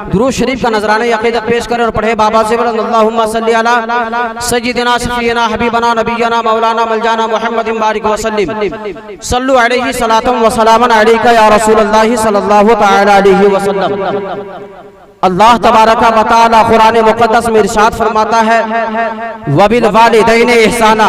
درود شریف کا نذرانہ عقیدت پیش کریں اور پڑھے بابا سے بلند اللہم صلی علی سیدنا شفیعنا حبیبنا نبینا مولانا ملجانا محمد بارک وسلم صلو علیہ صلاۃ و سلاما علیک یا رسول اللہ صلی اللہ تعالی علیہ وسلم۔ اللہ تبارک و تعالی قرآن مقدس میں ارشاد فرماتا ہے وَبِالْوَالِدَيْنِ احسانا،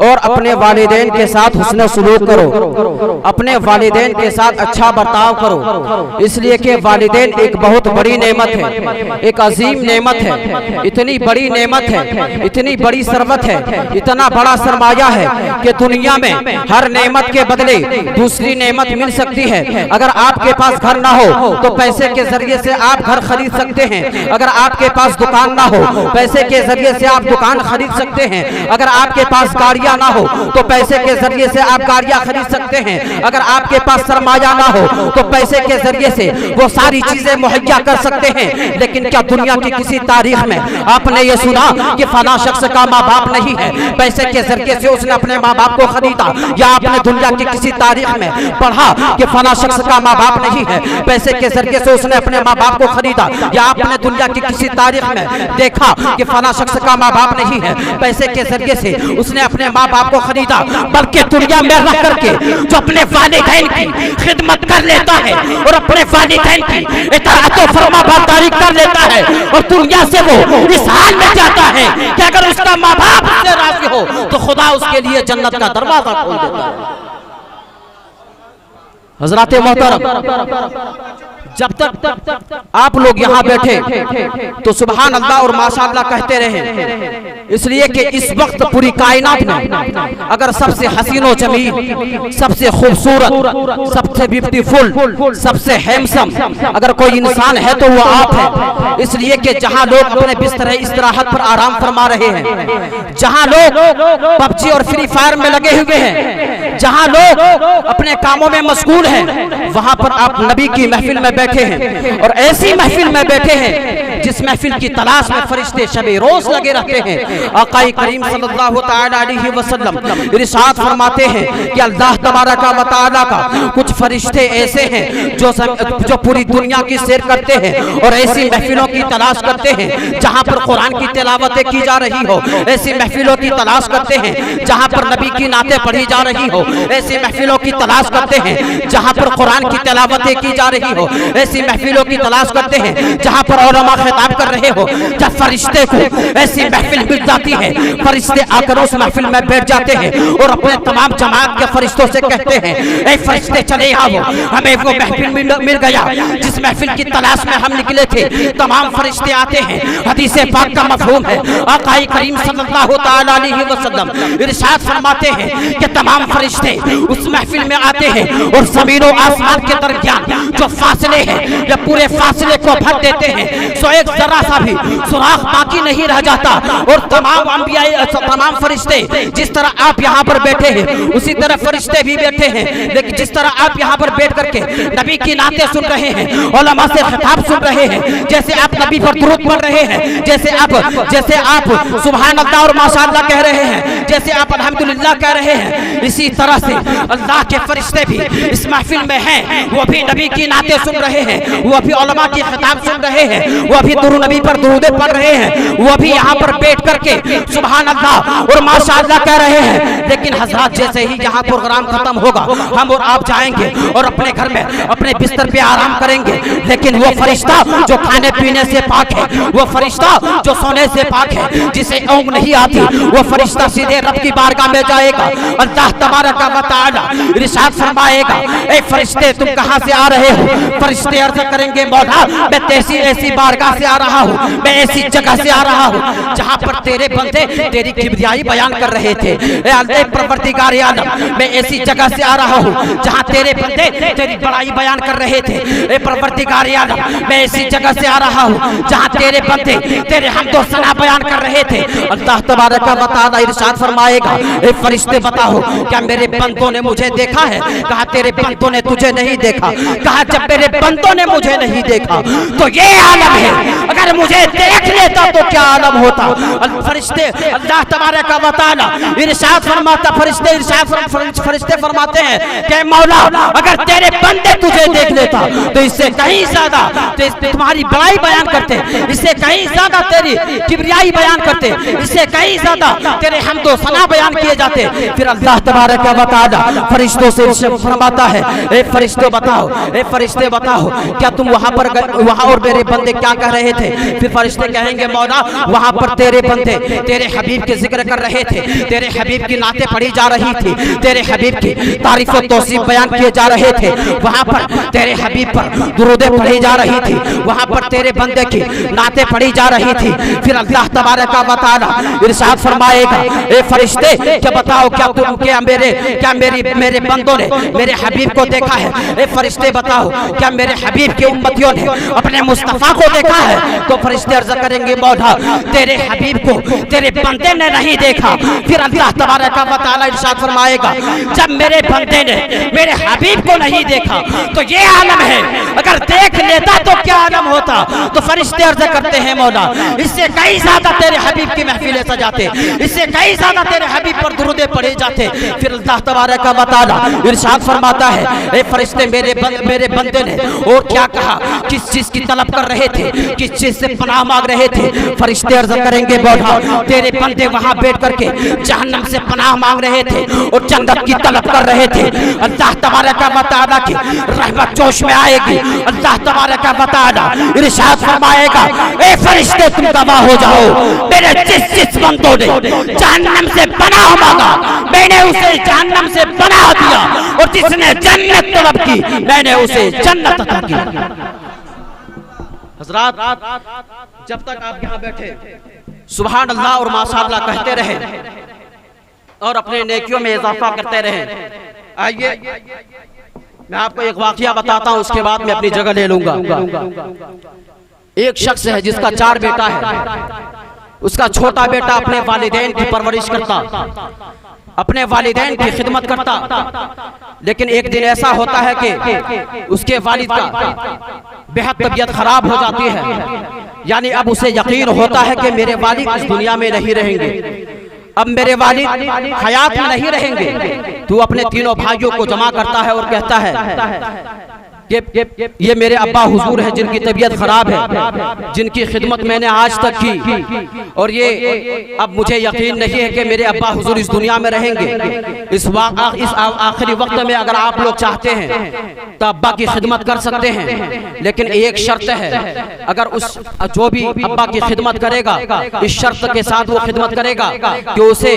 اور اپنے والدین کے ساتھ حسن سلوک کرو، اپنے والدین کے ساتھ اچھا برتاؤ کرو، اس لیے کہ والدین ایک بہت بڑی نعمت ہے، ایک عظیم نعمت ہے، اتنی بڑی نعمت ہے، اتنی بڑی ثروت ہے، اتنا بڑا سرمایہ ہے کہ دنیا میں ہر نعمت کے بدلے دوسری نعمت مل سکتی ہے۔ اگر آپ کے پاس گھر نہ ہو تو پیسے کے ذریعے سے آپ گھر خرید سکتے ہیں، اگر آپ کے پاس دکان نہ ہو پیسے کے ذریعے سے آپ دکان خرید سکتے ہیں، اگر آپ کے پاس گاڑیاں نہ ہو تو پیسے کے ذریعے سے آپ گاڑیاں خرید سکتے ہیں، اگر آپ کے پاس سرمایہ نہ ہو تو پیسے کے ذریعے سے وہ ساری چیزیں مہیا کر سکتے ہیں۔ لیکن کیا دنیا کی کسی تاریخ میں آپ نے یہ سنا کہ فلاں شخص کا ماں باپ نہیں ہے، پیسے کے ذریعے سے اس نے اپنے ماں باپ کو خریدا؟ یا آپ نے دنیا کی کسی تاریخ میں پڑھا کہ فلاں شخص کا ماں باپ نہیں ہے، پیسے کے ذریعے سے اس نے اپنے ماں باپ کو خریدا؟ یا آپ نے دنیا کی کسی تاریخ میں دیکھا کہ فلاں شخص کا ماں باپ نہیں ہے، پیسے کے ذریعے سے اس نے اپنے ماں باپ کو خریدا؟ بلکہ دنیا میں رہ کر کے جو اپنے والدین کی خدمت کر لیتا ہے اور اپنے والدین کی اطاعت و فرما برداری کر لیتا ہے اور دنیا سے وہ اس حال میں جاتا ہے کہ اگر اس کا ماں باپ اس سے راضی ہو تو خدا اس کے لیے جنت کا دروازہ کھول دیتا ہے۔ حضرات محترم، جب تک آپ لوگ یہاں بیٹھے تو سبحان اللہ اور ماشاءاللہ کہتے رہیں، اس لیے کہ اس وقت پوری کائنات میں اگر سب سے حسین و جمیل، سب سے خوبصورت، سب سے بیوٹیفل، سب سے ہینڈسم اگر کوئی انسان ہے تو وہ آپ ہیں۔ اس لیے کہ جہاں لوگ اپنے بستر استراحت پر آرام فرما رہے ہیں، جہاں لوگ پب جی اور فری فائر میں لگے ہوئے ہیں، جہاں لوگ اپنے کاموں میں مشغول ہیں، وہاں پر آپ نبی کی محفل میں بیٹھے ہیں، اور ایسی محفل میں بیٹھے ہیں جس محفل کی تلاش میں فرشتے شب روز لگے رہتے ہیں۔ آقا کریم صلی اللہ تعالی علیہ وسلم ارشاد فرماتے ہیں کہ اللہ تبارک و تعالی کا کچھ فرشتے ایسے ہیں جو پوری دنیا کی سیر کرتے ہیں اور ایسی محفلوں کی تلاش کرتے ہیں جہاں پر قرآن کی تلاوتیں کی جا رہی ہو، ایسی محفلوں کی تلاش کرتے ہیں جہاں پر نبی کی نعتیں پڑھی جا رہی ہو، ایسی محفلوں کی تلاش کرتے ہیں جہاں پر قرآن کی تلاوتیں کی جا رہی ہو، ایسی محفلوں کی تلاش کرتے ہیں جہاں پر علماء خطاب کر رہے ہو۔ جب فرشتے کو ایسی محفل مل جاتی ہے، فرشتے آ کر اس محفل میں بیٹھ جاتے ہیں اور اپنے تمام جماعت کے فرشتوں سے کہتے ہیں اے فرشتے چلے آؤ، ہمیں وہ محفل مل گیا جس محفل کی تلاش میں ہم نکلے تھے۔ تمام فرشتے آتے ہیں۔ حدیث پاک کا مفہوم ہے، آقا کریم صلی اللہ تعالی علیہ وسلم ارشاد فرماتے ہیں کہ تمام فرشتے اس محفل میں آتے ہیں اور زمین و آسمان کے درمیان جو فاصلے ہیں یہ پورے فاصلے کو بھر دیتے ہیں، سو ایک ذرا سا بھی سراغ باقی نہیں رہ جاتا، اور تمام انبیاء تمام فرشتے جس طرح آپ یہاں پر بیٹھے ہیں اسی طرح فرشتے بھی بیٹھے ہیں، لیکن جس طرح آپ یہاں پر بیٹھ کر کے نبی کی نعتیں سن رہے ہیں، علماء سے خطاب سن رہے ہیں، جیسے آپ نبی پر درود پڑھ رہے ہیں، جیسے آپ سبحان اللہ اور ماشاءاللہ کہہ رہے ہیں، جیسے آپ الحمدللہ کہہ رہے ہیں، اسی طرح سے اللہ کے فرشتے بھی اس محفل میں ہیں، وہ بھی نبی کی نعتیں سن رہے ہیں، وہ بھی علماء کی خطاب سن رہے ہیں، وہ بھی درود نبی پر درود پڑھ رہے ہیں، وہ بھی یہاں پر بیٹھ کر کے سبحان اللہ اور ماشاءاللہ کہہ رہے ہیں۔ لیکن حضرات جیسے ہی یہاں پروگرام ختم ہوگا ہم اور آپ جائیں گے اور اپنے گھر میں اپنے بستر پہ آرام کریں گے، لیکن وہ فرشتہ جو کھانے پینے سے پاک ہے، وہ فرشتہ جو سونے سے پاک ہے، جسے اونگ نہیں آتی، وہ فرشتہ سیدھے رب کی بارگاہ میں جائے گا۔ اللہ تبارک و تعالی ارشاد فرمائے گا اے فرشتے تم کہاں سے آ رہے ہو؟ فرشتے عرض کریں گے مولا میں ایسی بارگاہ سے آ رہا ہوں، میں ایسی جگہ سے آ رہا ہوں جہاں پر تیرے بندے تیری کبریائی بیان کر رہے تھے۔ اے اللہ پروردگار عالم میں ایسی جگہ سے آ رہا ہوں جہاں تیرے بندے تیری بڑائی بیان کر رہے تھے۔ اے پروردگار عالم میں ایسی جگہ سے آ رہا ہوں جہاں تیرے بندے تیرے حمد و ثنا بیان کر رہے تھے۔ اللہ تبارک و تعالی ارشاد فرمائے گا اے فرشتے بتاؤ کیا میرے بندوں نے مجھے دیکھا ہے؟ کہا تیرے بندوں نے تجھے نہیں دیکھا۔ کہا جب میرے بندوں نے مجھے نہیں دیکھا تو یہ عالم ہے اگر مجھے دیکھ لیتا تو کیا عالم ہوتا. فرشتے اللہ تبارک و تعالی ارشاد فرماتا، فرشتے فرماتے ہیں کہ مولا اگر تیرے بندے تجھے دیکھ لیتا تو اس سے کہیں زیادہ تمہاری بڑائی بیان کرتے، اس سے کہیں زیادہ تیری کبریائی بیان کرتے، اس سے کہیں زیادہ تیرے حمد و ثنا بیان کیے جاتے. پھر اللہ تبارک و تعالی فرشتوں سے فرماتا ہے اے فرشتوں بتاؤ، اے فرشتے بتاؤ کیا تم وہاں اور میرے بندے کیا کہہ رہے تھے؟ پھر فرشتے کہیں گے مولا وہاں پر تیرے بندے تیرے حبیب کے ذکر کر رہے تھے، تیرے حبیب کی نعتیں پڑھی جا رہی تھی، تیرے حبیب کی تعریف و توصیف بیان کیے جا رہے تھے، وہاں پر تیرے حبیب پر درودیں پڑھی جا رہی تھی، وہاں پر تیرے بندے کی نعتیں پڑھی جا رہی تھی. پھر اللہ تبارک و تعالی ارشاد فرمائے گا اے فرشتے کہ بتاؤ کیا میرے بندوں نے میرے حبیب کو دیکھا ہے؟ اے فرشتے بتاؤ کیا میرے حبیب کے امتیوں نے اپنے مصطفیٰ کو دیکھا ہے؟ تو فرشتے عرض کریں گے مولا تیرے حبیب کو تیرے بندے نے نہیں دیکھا. پھر اللہ تبارک و تعالی ارشاد فرمائے گا جب میرے بندے نے میرے حبیب کو نہیں دیکھا تو یہ عالم ہے، اگر دیکھ لیتا تو کیا عالم ہوتا. تو فرشتے عرض کرتے ہیں مولا اس سے کئی زیادہ تیرے حبیب کی محفلیں سجاتے، اس سے کئی زیادہ تیرے حبیب پر درودیں پڑھے جاتے. پھر اللہ تبارک و تعالی ارشاد فرماتا ہے اے فرشتے میرے بندے نے اور کیا کہا، کس چیز کی طلب کر رہے تھے، کس چیز سے پناہ مانگ رہے تھے؟ فرشتے عرض کریں گے مولا تیرے بندے وہاں بیٹھ کر کے جہنم سے پناہ مانگ رہے تھے اور جنت کی طلب کر رہے تھے. اللہ تبارک و تعالی کی رحمت جوش میں آئے گی. اللہ تبارک و تعالی ارشاد فرمائے گا اے فرشتے تم گواہ ہو جاؤ میرے جس بندوں نے جہنم سے پناہ مانگا میں نے اسے جہنم سے پناہ دیا، اور جس نے جنت طلب کی میں نے اسے جنت عطا کی. حضرات جب تک آپ یہاں بیٹھے سبحان اللہ اور ماشاء اللہ کہتے رہے اور اپنے نیکیوں میں اضافہ کرتے رہے. آئیے میں آپ کو ایک واقعہ بتاتا ہوں، اس کے بعد میں اپنی جگہ لے لوں گا. ایک شخص ہے جس کا 4 بیٹا ہے. اس کا چھوٹا بیٹا اپنے والدین کی پرورش کرتا، اپنے والدین کی خدمت کرتا، لیکن ایک دن ایسا ہوتا ہے کہ اس کے والد کا بہت طبیعت خراب ہو جاتی ہے. یعنی اب اسے یقین ہوتا ہے کہ میرے والد اس دنیا میں نہیں رہیں گے، اب میرے والد حیات میں نہیں رہیں گے. تو اپنے تینوں بھائیوں کو جمع کرتا ہے اور کہتا ہے یہ میرے ابا حضور ہیں جن کی طبیعت خراب ہے، جن کی خدمت میں نے آج تک کی، اور یہ اب مجھے یقین نہیں ہے کہ میرے ابا حضور اس دنیا میں رہیں گے. اس آخری وقت میں اگر آپ لوگ چاہتے ہیں تو ابا کی خدمت کر سکتے ہیں، لیکن ایک شرط ہے، اگر جو بھی ابا کی خدمت کرے گا اس شرط کے ساتھ وہ خدمت کرے گا کہ اسے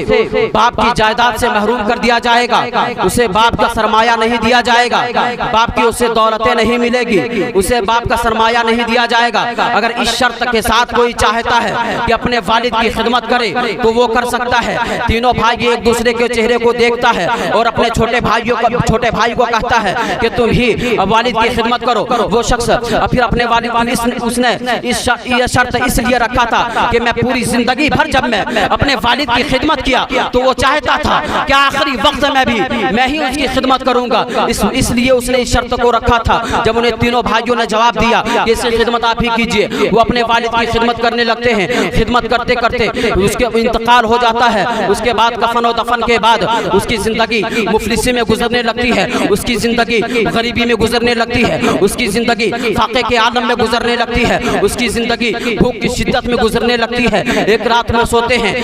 باپ کی جائیداد سے محروم کر دیا جائے گا، اسے باپ کا سرمایہ نہیں دیا جائے گا، باپ کی اسے دولت نہیں ملے گی، اسے باپ کا سرمایہ نہیں دیا جائے گا. اگر اس شرط کے ساتھ کوئی چاہتا ہے کہ اپنے والد کی خدمت کرے تو وہ کر سکتا ہے. تینوں بھائی ایک دوسرے کے چہرے کو دیکھتا ہے اور اپنے چھوٹے بھائی کو کہتا ہے کہ تم ہی والد کی خدمت کرو. وہ شخص پھر اپنے والد اس نے یہ شرط اس لیے رکھا تھا کہ میں پوری زندگی بھر جب میں اپنے والد کی خدمت کیا تو وہ چاہتا تھا کہ آخری وقت میں ہی اس کی خدمت کروں گا. اس لیے اس نے اس شرط کو رکھا تھا. جب انہیں تینوں بھائیوں نے جواب دیا کہ اس کی خدمت آپ ہی کیجئے، وہ اپنے والد کی خدمت کرنے لگتے ہیں. خدمت کرتے کرتے اس کے انتقال ہو جاتا ہے. اس کے بعد کفن و دفن کے بعد اس کی زندگی مفلسی میں گزرنے لگتی ہے، اس کی زندگی غریبی میں گزرنے لگتی ہے، اس کی زندگی فاقے کے عالم میں گزرنے لگتی ہے، اس کی زندگی بھوک کی شدت میں گزرنے لگتی ہے. ایک رات میں سوتے ہیں،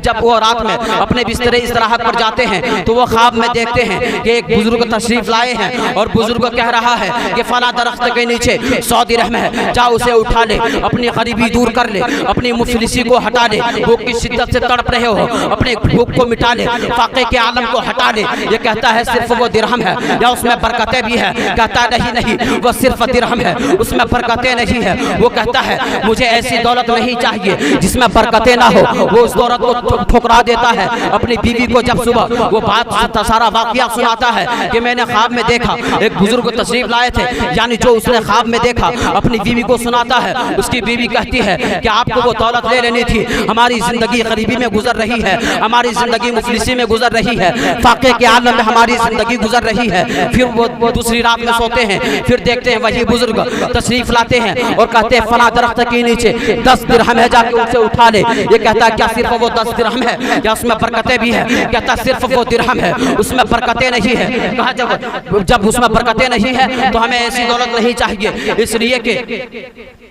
جب وہ رات میں اپنے بسترے استراحت پر جاتے ہیں تو وہ خواب میں دیکھتے ہیں کہ ایک بزرگ تشریف لائے ہیں اور بزرگ کہہ رہا ہے کہ فلاں درخت کے نیچے 100 درہم ہے، جا اسے اٹھا لے، اپنی غریبی دور کر لے، اپنی مفلسی کو ہٹا لے، بھوک کی شدت سے تڑپ رہے ہو اپنے بھوک کو مٹا لے، فاقے کے عالم کو ہٹا لے. یہ کہتا ہے صرف وہ درہم ہے یا اس میں برکتیں بھی ہیں؟ کہتا ہے نہیں وہ صرف درہم ہے، اس میں برکتیں نہیں ہے. وہ کہتا ہے مجھے ایسی دولت نہیں چاہیے جس میں برکتیں نہ ہو. وہ اس دولت کو ٹھکرا دیتا ہے. اپنی بیوی کو جب صبح وہ بات سارا واقعہ سناتا ہے کہ میں نے خواب میں دیکھا ایک بزرگ تشریف لائے تھے، یعنی جو اس نے خواب میں دیکھا اپنی بیوی کو سناتا ہے. اس کی بیوی کہتی ہے کہ آپ کو وہ دولت لے لینی تھی، ہماری زندگی غریبی میں گزر رہی ہے، ہماری زندگی مفلسی میں گزر رہی ہے، فاقے کے عالم میں ہماری زندگی گزر رہی ہے. پھر وہ دوسری رات میں سوتے ہیں، پھر دیکھتے ہیں وہی بزرگ تشریف لاتے ہیں اور کہتے ہیں فلاں درخت کے نیچے 10 درہم ہے، جا کے اسے اٹھا لے. یہ کہتا ہے کیا صرف وہ 10 درہم ہے یا اس میں برکتیں بھی ہیں؟ کہتا ہے صرف وہ درہم ہے، اس میں برکتیں نہیں ہے. کہا جب اس میں برکتیں نہیں ہے تو ہمیں ایسی دولت نہیں چاہیے، اس لیے کہ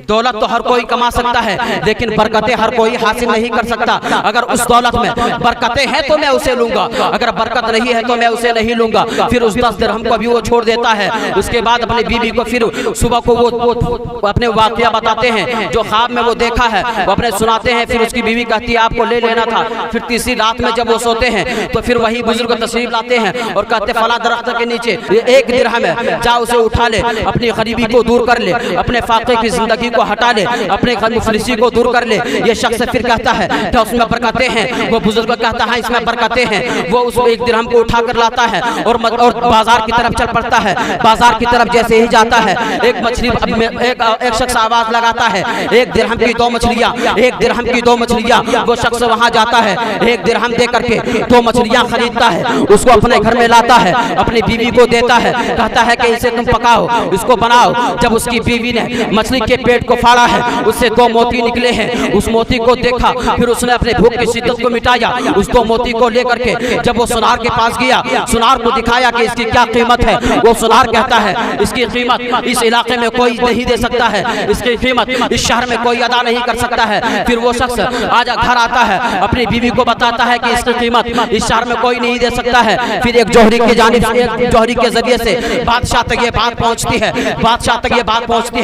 دولت تو ہر کوئی کما سکتا ہے لیکن برکتیں ہر کوئی حاصل نہیں کر سکتا. اگر اس دولت میں برکتیں ہیں تو میں اسے لوں گا، اگر برکت نہیں ہے تو میں اسے نہیں لوں گا. پھر اس 10 درہم کو بھی وہ چھوڑ دیتا ہے. اس کے بعد اپنی بیوی کو پھر صبح کو وہ اپنے واقعہ بتاتے ہیں جو خواب میں وہ دیکھا ہے، وہ اپنے سناتے ہیں. پھر اس کی بیوی کہتی ہے آپ کو لے لینا تھا. پھر تیسری رات میں جب وہ سوتے ہیں تو پھر وہی بزرگ تشریف لاتے ہیں اور کہتے ہیں فلاں درخت کے نیچے 1 درہم ہے، جا اسے اٹھا لے، اپنی غریبی کو دور کر لے، اپنے فاقے کی زندگی کو ہٹا لے، اپنے مفلسی کو دور کر لے. یہ شخص پھر کہتا ہے کہ اس میں برکتیں ہیں. وہ بزرگ کہتا ہے اس میں برکتیں ہیں. وہ اس 1 درہم کو اٹھا کر لاتا ہے اور بازار کی طرف چل پڑتا ہے. بازار کی طرف جیسے ہی جاتا ہے ایک شخص آواز لگاتا ہے 1 درہم کی 2 مچھلیاں، 1 درہم کی 2 مچھلیاں. وہ شخص وہاں جاتا ہے 1 درہم دے کر کے 2 مچھلیاں خریدتا ہے، اس کو اپنے گھر میں لاتا ہے، اپنی بیوی کو دیتا ہے، کہتا ہے کہ اسے تم پکاؤ، اس کو بناؤ. جب اس کی بیوی نے مچھلی کے پیٹ کو پھاڑا ہے اس سے 2 موتی نکلے ہیں. اس موتی کو دیکھا، پھر اس نے اپنے بھوک کی شدت کو مٹایا. اس 2 موتی کو لے کر کے جب وہ سونار کے پاس گیا، سونار کو دکھایا کہ اس کی کیا قیمت ہے. وہ سونار کہتا ہے اس کی قیمت اس علاقے میں کوئی نہیں دے سکتا ہے، اس کی قیمت اس شہر میں کوئی ادا نہیں کر سکتا ہے. پھر وہ شخص آج گھر آتا ہے، اپنی بیوی کو بتاتا ہے کہ اس کی قیمت اس شہر میں کوئی نہیں دے سکتا ہے. پھر ایک جوہری کی جانب سے جوہری کے ذریعے سے بادشاہ تک یہ بات پہنچتی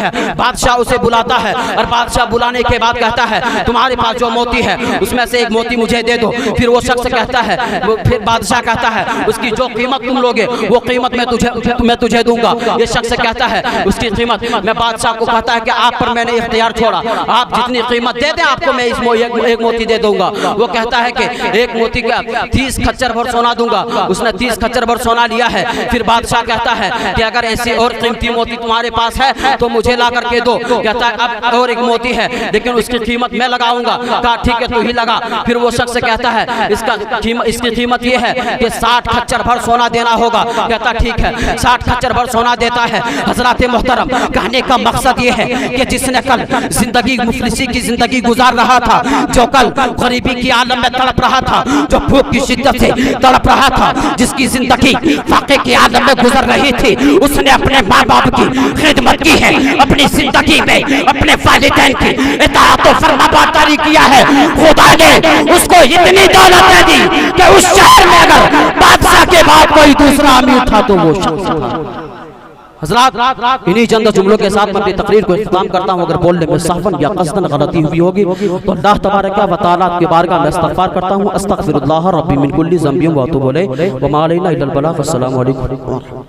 ہے. بادشاہ اسے بلاتا ہے اور بادشاہ بلانے کے بعد کہتا ہے تمہارے پاس جو موتی ہے اس میں سے 1 موتی مجھے دے دو. پھر وہ شخص کہتا ہے، پھر بادشاہ کہتا ہے اس کی جو قیمت تم لوگے وہ قیمت میں تجھے دوں گا. یہ شخص کہتا ہے اس کی قیمت میں بادشاہ کو کہتا ہے کہ آپ پر میں نے اختیار چھوڑا، آپ جتنی قیمت دے دیں آپ کو میں اس 1 موتی دے دوں گا. وہ کہتا ہے کہ 1 موتی کا 30 کھچر بھر سونا دوں گا. اس نے 30 کھچر بھر سونا لیا ہے. پھر بادشاہ کہتا ہے کہ اگر ایسی اور قیمتی موتی تمہارے پاس ہے تو مجھے لا کر کے دو. کہتا ہے اب اور 1 موتی ہے لیکن اس کی قیمت میں لگاؤں گا. کہا ٹھیک ہے تو ہی لگا. پھر وہ شخص کہتا ہے اس کی قیمت یہ ہے کہ 60 کھچر بھر سونا دینا ہوگا. کہتا ٹھیک ہے 60 کھچر بھر سونا دیتا ہے. حضرات محترم، کہنے کا مقصد یہ ہے کہ جس نے کل زندگی مفلسی کی زندگی گزار رہا تھا، جو کل غریبی کی عالم میں تڑپ رہا تھا، جو بھوک کی شدت سے تڑپ رہا تھا، جس کی زندگی فاقے کی عالم میں گزر رہی تھی، اس نے اپنے ماں باپ کی خدمت کی ہے، اپنی زندگی میں اپنے والدین کی اطاعت و فرمانبرداری کیا ہے. خدا نے اس کو اتنی دولت دے دی کہ اس شہر میں اگر بادشاہ کے بعد کوئی دوسرا امیر تھا تو وہ شخص تھا. حضرات انہی چند جملوں کے ساتھ میں اپنی تقریر کو اختتام کرتا ہوں. اگر بولنے میں سہون یا قصدن غلطی ہوئی ہوگی تو اللہ تبارک و تعالیٰ کی بارگاہ میں استغفار کرتا ہوں. استغفر اللہ ربی من کل ذنب و اتوب الیہ وما علینا الا البلاغ. السلام علیکم.